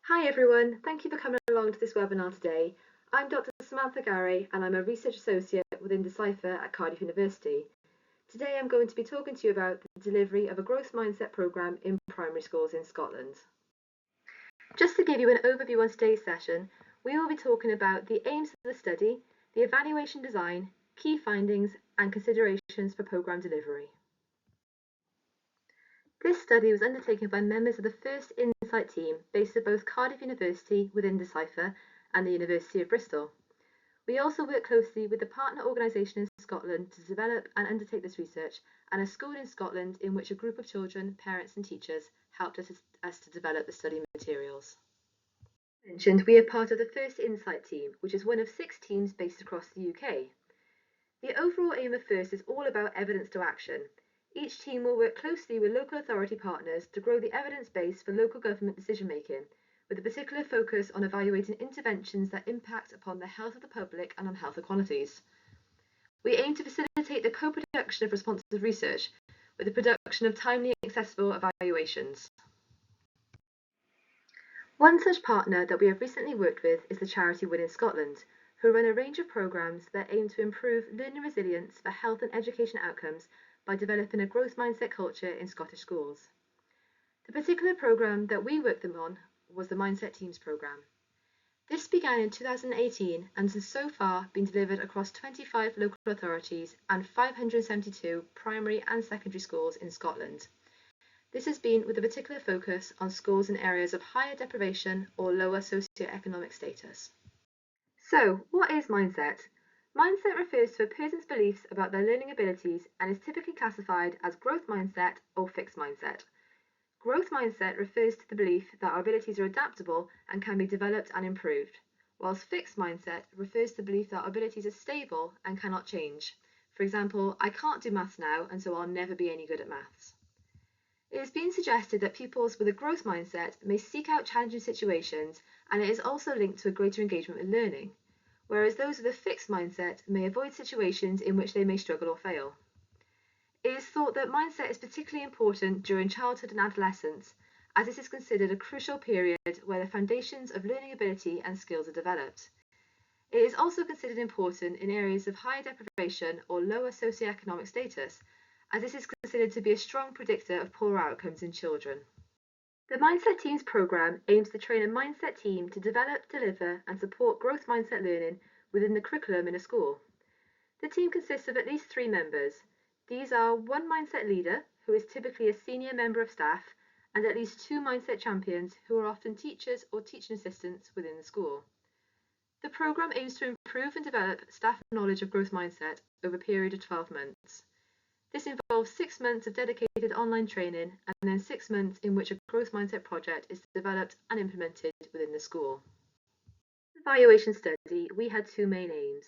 Hi everyone, thank you for coming along to this webinar today. I'm Dr. Samantha Garay and I'm a Research Associate within Decipher at Cardiff University. Today I'm going to be talking to you about the delivery of a growth mindset programme in primary schools in Scotland. Just to give you an overview on today's session, we will be talking about the aims of the study, the evaluation design, key findings and considerations for programme delivery. This study was undertaken by members of the PHIRST Insight team based at both Cardiff University within Decipher and the University of Bristol. We also work closely with the partner organisation in Scotland to develop and undertake this research, and a school in Scotland in which a group of children, parents and teachers helped us to develop the study materials. As mentioned, we are part of the PHIRST Insight team, which is one of 6 teams based across the UK. The overall aim of PHIRST is all about evidence to action. Each team will work closely with local authority partners to grow the evidence base for local government decision making, with a particular focus on evaluating interventions that impact upon the health of the public and on health inequalities. We aim to facilitate the co-production of responsive research with the production of timely and accessible evaluations. One such partner that we have recently worked with is the charity Within Scotland, who run a range of programmes that aim to improve learning resilience for health and education outcomes by developing a growth mindset culture in Scottish schools. The particular programme that we worked them on was the Mindset Teams programme. This began in 2018 and has so far been delivered across 25 local authorities and 572 primary and secondary schools in Scotland. This has been with a particular focus on schools in areas of higher deprivation or lower socioeconomic status. So, what is mindset? Mindset refers to a person's beliefs about their learning abilities and is typically classified as growth mindset or fixed mindset. Growth mindset refers to the belief that our abilities are adaptable and can be developed and improved, whilst fixed mindset refers to the belief that our abilities are stable and cannot change. For example, I can't do maths now and so I'll never be any good at maths. It has been suggested that pupils with a growth mindset may seek out challenging situations, and it is also linked to a greater engagement with learning, whereas those with a fixed mindset may avoid situations in which they may struggle or fail. It is thought that mindset is particularly important during childhood and adolescence, as this is considered a crucial period where the foundations of learning ability and skills are developed. It is also considered important in areas of higher deprivation or lower socioeconomic status, as this is considered to be a strong predictor of poorer outcomes in children. The Mindset Teams programme aims to train a mindset team to develop, deliver and support growth mindset learning within the curriculum in a school. The team consists of at least 3 members. These are one mindset leader, who is typically a senior member of staff, and at least 2 mindset champions, who are often teachers or teaching assistants within the school. The programme aims to improve and develop staff knowledge of growth mindset over a period of 12 months. This involves 6 months of dedicated online training and then 6 months in which a growth mindset project is developed and implemented within the school. In the evaluation study, we had 2 main aims.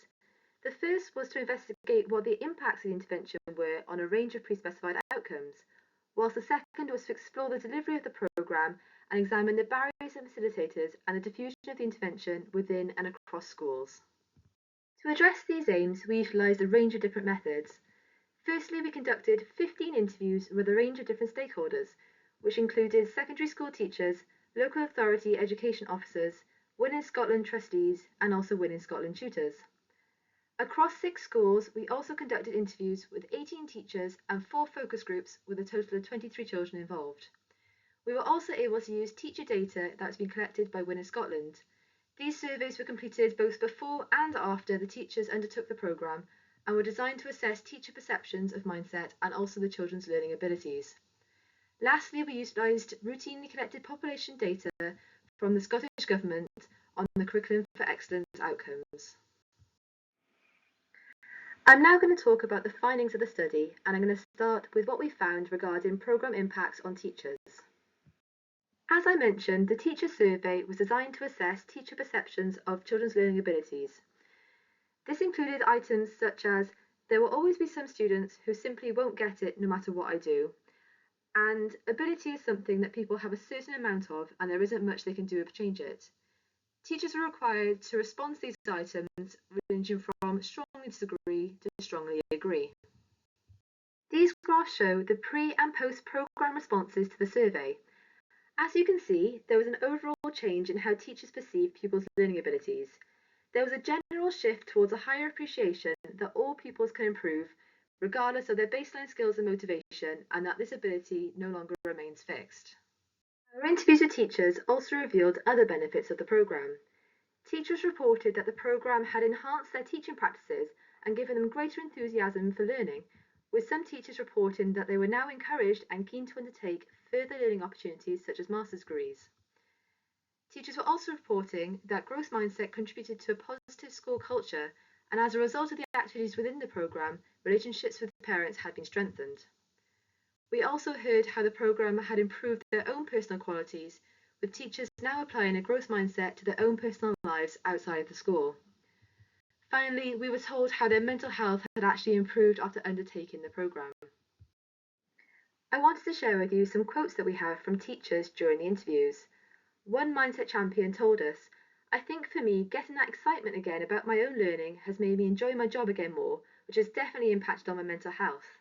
The first was to investigate what the impacts of the intervention were on a range of pre-specified outcomes, whilst the second was to explore the delivery of the programme and examine the barriers and facilitators and the diffusion of the intervention within and across schools. To address these aims, we utilised a range of different methods. Firstly, we conducted 15 interviews with a range of different stakeholders, which included secondary school teachers, local authority education officers, Within Scotland trustees, and also Within Scotland tutors. Across 6 schools, we also conducted interviews with 18 teachers and 4 focus groups with a total of 23 children involved. We were also able to use teacher data that's been collected by Within Scotland. These surveys were completed both before and after the teachers undertook the programme and were designed to assess teacher perceptions of mindset and also the children's learning abilities. Lastly, we utilised routinely collected population data from the Scottish Government on the Curriculum for Excellence outcomes. I'm now going to talk about the findings of the study, and I'm going to start with what we found regarding programme impacts on teachers. As I mentioned, the teacher survey was designed to assess teacher perceptions of children's learning abilities. This included items such as, there will always be some students who simply won't get it no matter what I do, and ability is something that people have a certain amount of and there isn't much they can do to change it. Teachers are required to respond to these items ranging from strongly disagree to strongly agree. These graphs show the pre and post programme responses to the survey, As you can see, there was an overall change in how teachers perceive pupils' learning abilities. There was a general shift towards a higher appreciation that all pupils can improve, regardless of their baseline skills and motivation, and that this ability no longer remains fixed. Our interviews with teachers also revealed other benefits of the programme. Teachers reported that the programme had enhanced their teaching practices and given them greater enthusiasm for learning, with some teachers reporting that they were now encouraged and keen to undertake further learning opportunities such as master's degrees. Teachers were also reporting that growth mindset contributed to a positive school culture, and as a result of the activities within the programme, relationships with parents had been strengthened. We also heard how the programme had improved their own personal qualities, with teachers now applying a growth mindset to their own personal lives outside the school. Finally, we were told how their mental health had actually improved after undertaking the programme. I wanted to share with you some quotes that we have from teachers during the interviews. One mindset champion told us, "I think for me, getting that excitement again about my own learning has made me enjoy my job again more, which has definitely impacted on my mental health."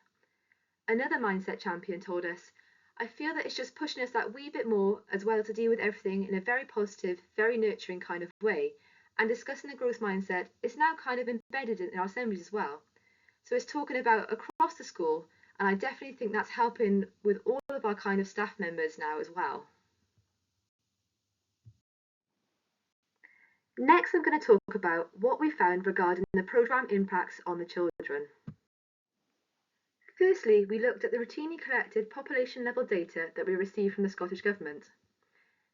Another mindset champion told us, "I feel that it's just pushing us that wee bit more as well to deal with everything in a very positive, very nurturing kind of way, and discussing the growth mindset is now kind of embedded in our assemblies as well. So it's talking about across the school, and I definitely think that's helping with all of our kind of staff members now as well." Next, I'm going to talk about what we found regarding the programme impacts on the children. Firstly, we looked at the routinely collected population level data that we received from the Scottish Government.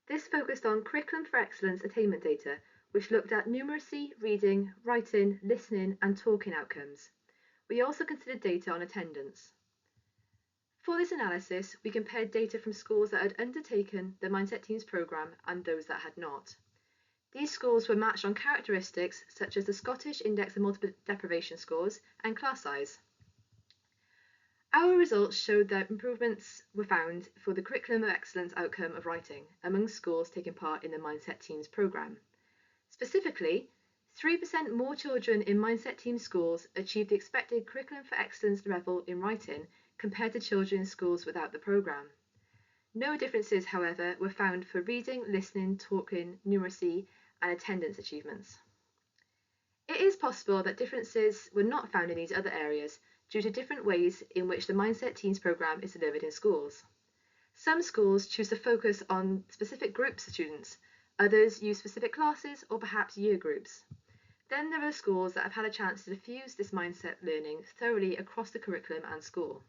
This focused on Curriculum for Excellence attainment data, which looked at numeracy, reading, writing, listening, and talking outcomes. We also considered data on attendance. For this analysis, we compared data from schools that had undertaken the Mindset Teams programme and those that had not. These scores were matched on characteristics such as the Scottish Index of Multiple Deprivation scores and class size. Our results showed that improvements were found for the Curriculum of Excellence outcome of writing among schools taking part in the Mindset Teams programme. Specifically, 3% more children in Mindset Teams schools achieved the expected Curriculum for Excellence level in writing compared to children in schools without the programme. No differences, however, were found for reading, listening, talking, numeracy, and attendance achievements. It is possible that differences were not found in these other areas due to different ways in which the Mindset Teams programme is delivered in schools. Some schools choose to focus on specific groups of students, others use specific classes or perhaps year groups. Then there are schools that have had a chance to diffuse this mindset learning thoroughly across the curriculum and school.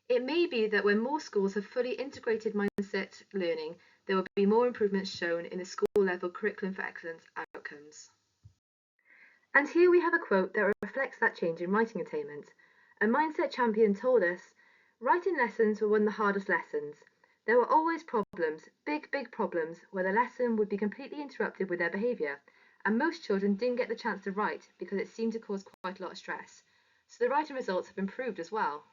It may be that when more schools have fully integrated mindset learning, there will be more improvements shown in the school level Curriculum for Excellence outcomes. And here we have a quote that reflects that change in writing attainment. A mindset champion told us, "Writing lessons were one of the hardest lessons. There were always problems, big problems, where the lesson would be completely interrupted with their behaviour, and most children didn't get the chance to write because it seemed to cause quite a lot of stress. So the writing results have improved as well."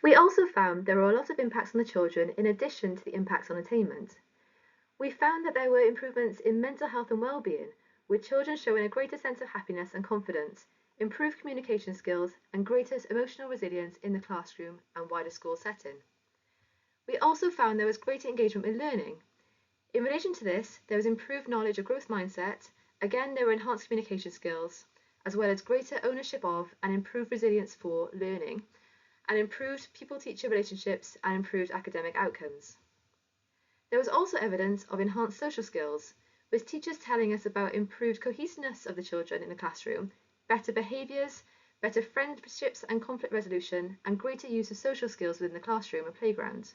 We also found there were a lot of impacts on the children in addition to the impacts on attainment. We found that there were improvements in mental health and well-being, with children showing a greater sense of happiness and confidence, improved communication skills, and greater emotional resilience in the classroom and wider school setting. We also found there was greater engagement with learning. In relation to this, there was improved knowledge of growth mindset. Again, there were enhanced communication skills, as well as greater ownership of and improved resilience for learning, and improved pupil-teacher relationships and improved academic outcomes. There was also evidence of enhanced social skills, with teachers telling us about improved cohesiveness of the children in the classroom, better behaviours, better friendships and conflict resolution, and greater use of social skills within the classroom and playground.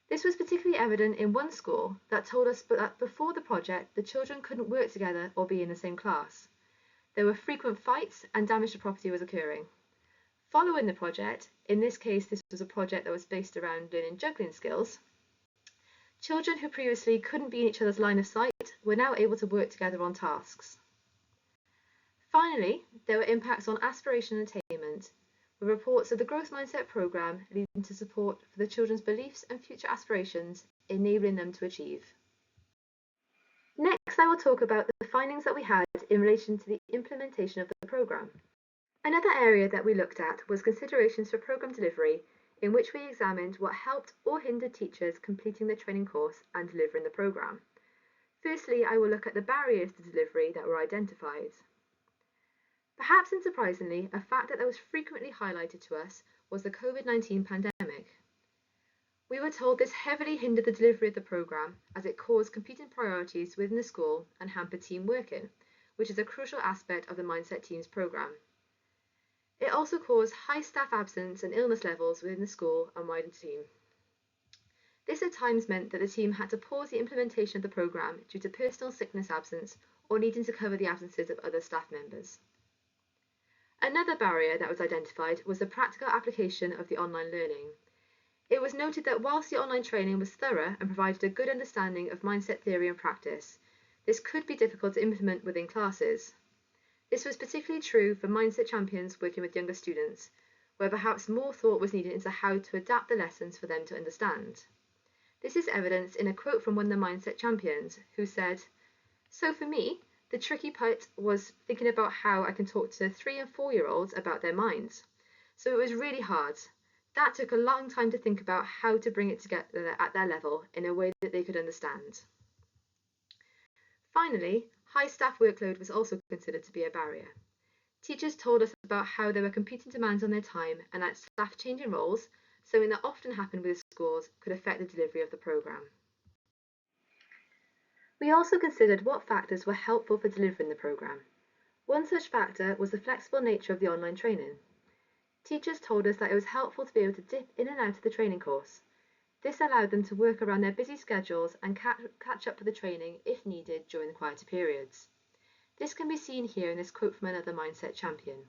This was particularly evident in one school that told us that before the project, the children couldn't work together or be in the same class. There were frequent fights and damage to property was occurring. Following the project, in this case this was a project that was based around learning juggling skills, children who previously couldn't be in each other's line of sight were now able to work together on tasks. Finally, there were impacts on aspiration and attainment, with reports of the Growth Mindset programme leading to support for the children's beliefs and future aspirations, enabling them to achieve. Next, I will talk about the findings that we had in relation to the implementation of the programme. Another area that we looked at was considerations for programme delivery, in which we examined what helped or hindered teachers completing the training course and delivering the programme. Firstly, I will look at the barriers to delivery that were identified. Perhaps unsurprisingly, a factor that was frequently highlighted to us was the COVID-19 pandemic. We were told this heavily hindered the delivery of the programme as it caused competing priorities within the school and hampered team working, which is a crucial aspect of the Mindset Teams programme. It also caused high staff absence and illness levels within the school and wider team. This at times meant that the team had to pause the implementation of the programme due to personal sickness absence or needing to cover the absences of other staff members. Another barrier that was identified was the practical application of the online learning. It was noted that whilst the online training was thorough and provided a good understanding of mindset theory and practice, this could be difficult to implement within classes. This was particularly true for mindset champions working with younger students, where perhaps more thought was needed into how to adapt the lessons for them to understand. This is evidenced in a quote from one of the mindset champions, who said, "So for me, the tricky part was thinking about how I can talk to 3- and 4-year-olds about their minds. So it was really hard. That took a long time to think about how to bring it together at their level in a way that they could understand." Finally, high staff workload was also considered to be a barrier. Teachers told us about how there were competing demands on their time and that staff changing roles, something that often happened with schools, could affect the delivery of the programme. We also considered what factors were helpful for delivering the programme. One such factor was the flexible nature of the online training. Teachers told us that it was helpful to be able to dip in and out of the training course. This allowed them to work around their busy schedules and catch up with the training if needed during the quieter periods. This can be seen here in this quote from another mindset champion.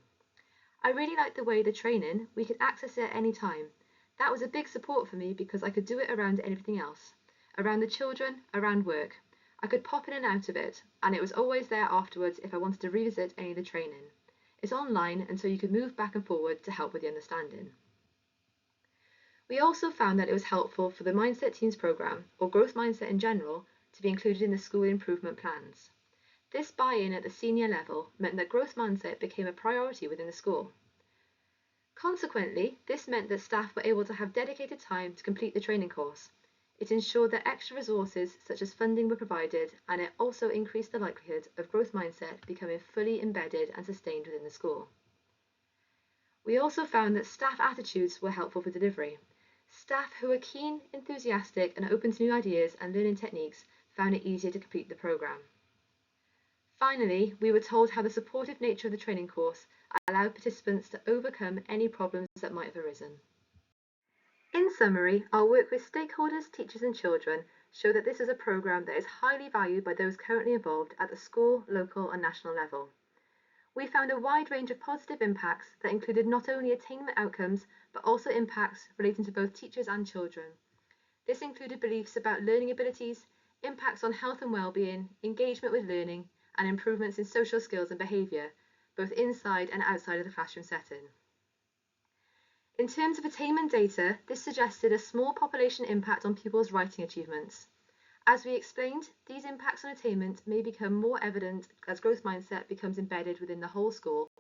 "I really liked the way the training, we could access it at any time. That was a big support for me because I could do it around everything else, around the children, around work. I could pop in and out of it, and it was always there afterwards if I wanted to revisit any of the training. It's online, and so you could move back and forward to help with the understanding." We also found that it was helpful for the Mindset Teams programme, or growth mindset in general, to be included in the school improvement plans. This buy-in at the senior level meant that growth mindset became a priority within the school. Consequently, this meant that staff were able to have dedicated time to complete the training course. It ensured that extra resources such as funding were provided, and it also increased the likelihood of growth mindset becoming fully embedded and sustained within the school. We also found that staff attitudes were helpful for delivery. Staff who were keen, enthusiastic, and open to new ideas and learning techniques found it easier to complete the programme. Finally, we were told how the supportive nature of the training course allowed participants to overcome any problems that might have arisen. In summary, our work with stakeholders, teachers and children showed that this is a programme that is highly valued by those currently involved at the school, local and national level. We found a wide range of positive impacts that included not only attainment outcomes, but also impacts relating to both teachers and children. This included beliefs about learning abilities, impacts on health and well-being, engagement with learning, and improvements in social skills and behaviour, both inside and outside of the classroom setting. In terms of attainment data, this suggested a small population impact on pupils' writing achievements. As we explained, these impacts on attainment may become more evident as growth mindset becomes embedded within the whole school.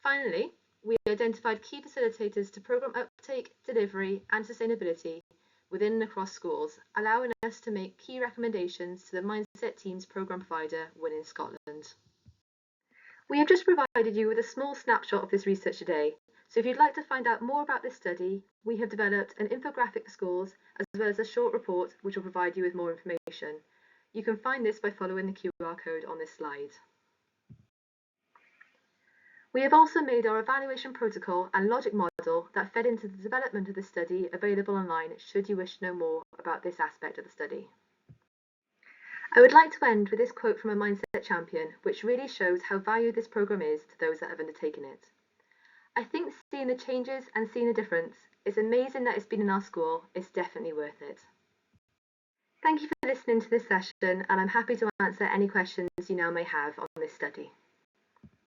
Finally, we identified key facilitators to programme uptake, delivery and sustainability within and across schools, allowing us to make key recommendations to the Mindset Teams programme provider within Scotland. We have just provided you with a small snapshot of this research today, so if you'd like to find out more about this study, we have developed an infographic for schools as well as a short report which will provide you with more information. You can find this by following the QR code on this slide. We have also made our evaluation protocol and logic model that fed into the development of the study available online should you wish to know more about this aspect of the study. I would like to end with this quote from a mindset champion, which really shows how valued this programme is to those that have undertaken it. "I think seeing the changes and seeing the difference, it's amazing that it's been in our school, it's definitely worth it." Thank you for listening to this session, and I'm happy to answer any questions you now may have on this study.